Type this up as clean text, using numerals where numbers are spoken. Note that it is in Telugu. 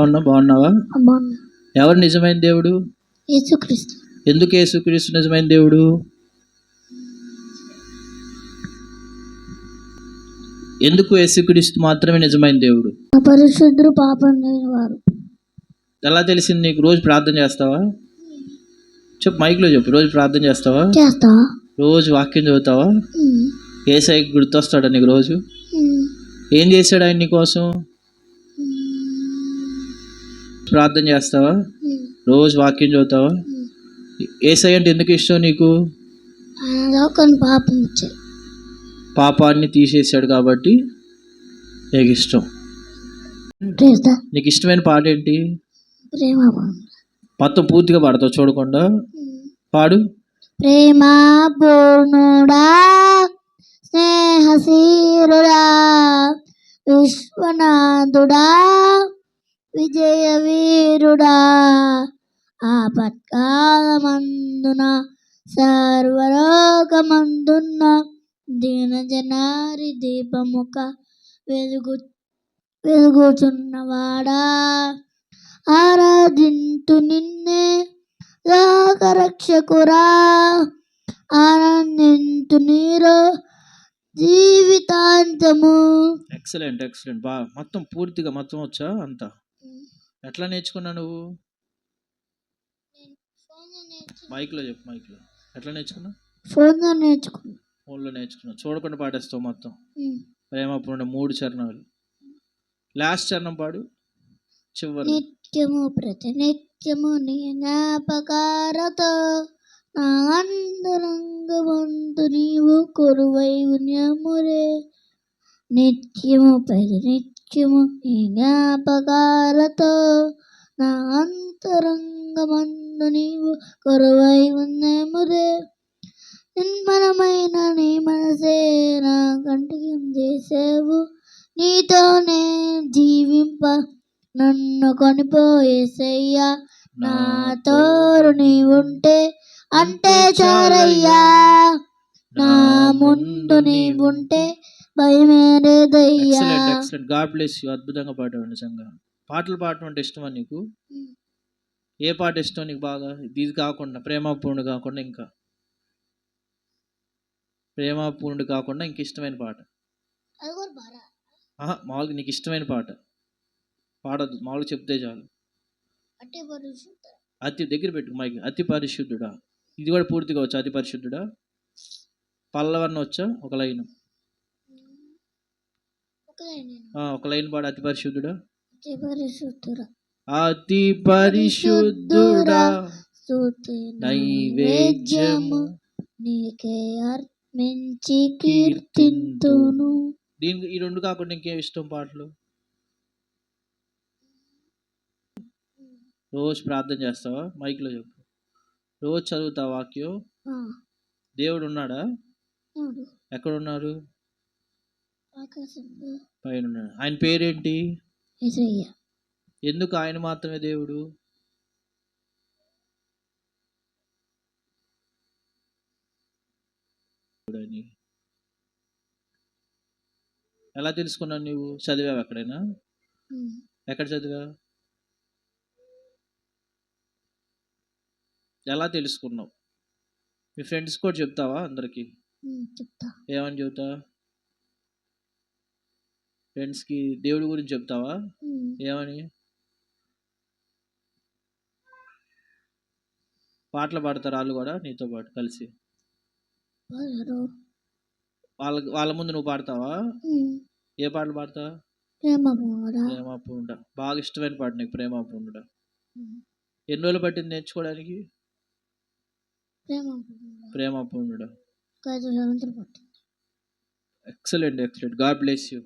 ఉన్నావు? బాగున్నావా? బాగున్నా. ఎవరు నిజమైన దేవుడు? యేసుక్రీస్తు. ఎందుకు యేసుక్రీస్తు నిజమైన దేవుడు? ఎందుకు యేసుక్రీస్తు మాత్రమే నిజమైన దేవుడు? అపరిశుద్ధుడు, పాపం లేని వారు. ఎలా తెలిసింది నీకు? రోజు ప్రార్థన చేస్తావా? చెప్పు, మైక్లో చెప్పు. రోజు ప్రార్థన చేస్తావా? చేస్తా. రోజు వాక్యం చదువుతావా? యేసయ్య గుర్తొస్తాడా నీకు రోజు? ఏం చేశాడు ఆయన నీకోసం? ప్రార్థన చేస్తావా? రోజు వాక్యం చదువుతావా? యేసయ్య అంటే ఎందుకు ఇష్టం నీకు? కొన్ని పాపం వచ్చాయి, పాపాన్ని తీసేశాడు కాబట్టి నీకు ఇష్టం. నీకు ఇష్టమైన పాట ఏంటి? ప్రేమ. మొత్తం పూర్తిగా పాడతావు చూడకుండా? పాడు. ప్రేమ పూర్ణుడా, స్నేహశీరుడా, విశ్వనాథుడా, విజయ వీరుడా, ఆపత్కాలమందున సర్వలోకమందున్న దీనజనారి దీపముక వెలుగుచున్నవాడా, ఆరాధింతు నిన్నే లోకరక్షకురా, ఆనందింతు నీరో జీవితాంతము. Excellent excellent. బా మొత్తం పూర్తిగా మొత్తం వచ్చా అంతా? ఎట్లా నేర్చుకున్నావు నువ్వు? మైక్లో చెప్పు, మైక్లో. ఎట్లా నేర్చుకున్నావు? ఫోన్లో నేర్చుకున్నా. ఫోన్లో నేర్చుకున్నావు. చూడకుండా పాడేస్తావు మొత్తం. ప్రేమ పూర్ణ 3 చరణాలు. లాస్ట్ చరణం పాడు. చివరి. నిత్యము ప్రతినిత్యము నీ జ్ఞాపకారతో నా అంతరంగమందు నీవు కొరువై ఉన్నమురే. నిత్యము ప్రతినిత్యము నీ జ్ఞాపకారతో నా అంతరంగమందు నీవు కొరువై ఉన్నమురే. నిర్మలమైన నీ మనసే నా కంటికి చేసేవు, నీతోనే జీవింప నన్ను కొనిపోయేసయ్యా. నా తోడు నీవుంటే అంటే చాలయ్యా, నా ముందు నీవుంటే భయమేదయ్యా. God bless you. అద్భుతంగా పాడావు. నిజంగా పాటలు పాడటం అంటే ఇష్టమా నీకు? ఏ పాట ఇష్టం నీకు బాగా? ఇది కాకుండా ప్రేమపూర్ణుడు కాకుండా ఇంకా? ప్రేమపూర్ణుడు కాకుండా ఇంక ఇష్టమైన పాట? మామూలుగా నీకు ఇష్టమైన పాట పాడద్దు, మామూలుగా చెప్తే చాలు. అతి దగ్గర పెట్టు మైక్. అతి పరిశుద్ధుడా. ఇది కూడా పూర్తిగా వచ్చా? అతి పరిశుద్ధుడా. పల్లవన్న వచ్చా? ఒక లైన్. ఒక లైన్ పాడు. అతి పరిశుద్ధుడా. అతి పరిశుద్ధుడా నైవేద్యము నీకే అర్పించి కీర్తింతును. దీనికి ఈ 2 కాకుండా ఇంకేం ఇష్టం పాటలు? రోజు ప్రార్థన చేస్తావా? మైక్లో చెప్పు. రోజు చదువుతావా వాక్యం? దేవుడు ఉన్నాడా? ఎక్కడ ఉన్నారు? పైన ఉన్నాడు. ఆయన పేరేంటి? ఎందుకు ఆయన మాత్రమే దేవుడు? ఎలా తెలుసుకున్నావు నువ్వు? చదివావు ఎక్కడైనా? ఎక్కడ చదివా? ఎలా తెలుసుకున్నావు? మీ ఫ్రెండ్స్ కూడా చెప్తావా అందరికి? ఏమని చెబుతా? ఫ్రెండ్స్కి దేవుడి గురించి చెప్తావా? ఏమని? పాటలు పాడతారు వాళ్ళు కూడా నీతో పాటు కలిసి? వాళ్ళ ముందు నువ్వు పాడతావా? ఏ పాటలు పాడతావా? ప్రేమపూర్ణుడా. బాగా ఇష్టమైన పాట నీకు ప్రేమపూర్ణుడా. ఎన్ని రోజులు పట్టింది నేర్చుకోవడానికి? ప్రేమపూర్ణుడా. Excellent excellent. God bless you.